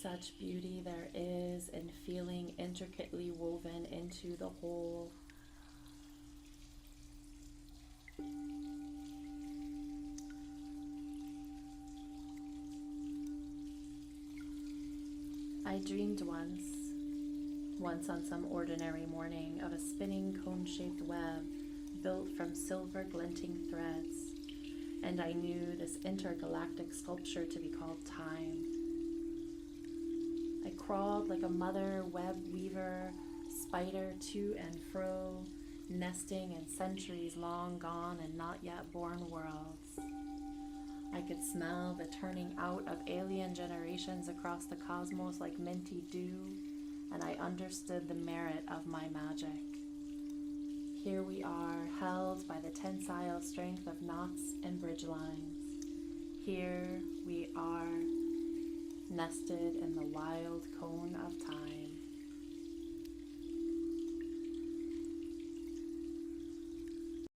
Such beauty there is in feeling intricately woven into the whole. I dreamed once on some ordinary morning, of a spinning cone-shaped web built from silver glinting threads, and I knew this intergalactic sculpture to be called time. I crawled like a mother web weaver, spider to and fro, nesting in centuries long gone and not yet born worlds. I could smell the turning out of alien generations across the cosmos like minty dew, and I understood the merit of my magic. Here we are, held by the tensile strength of knots and bridge lines. Here we are, nested in the wide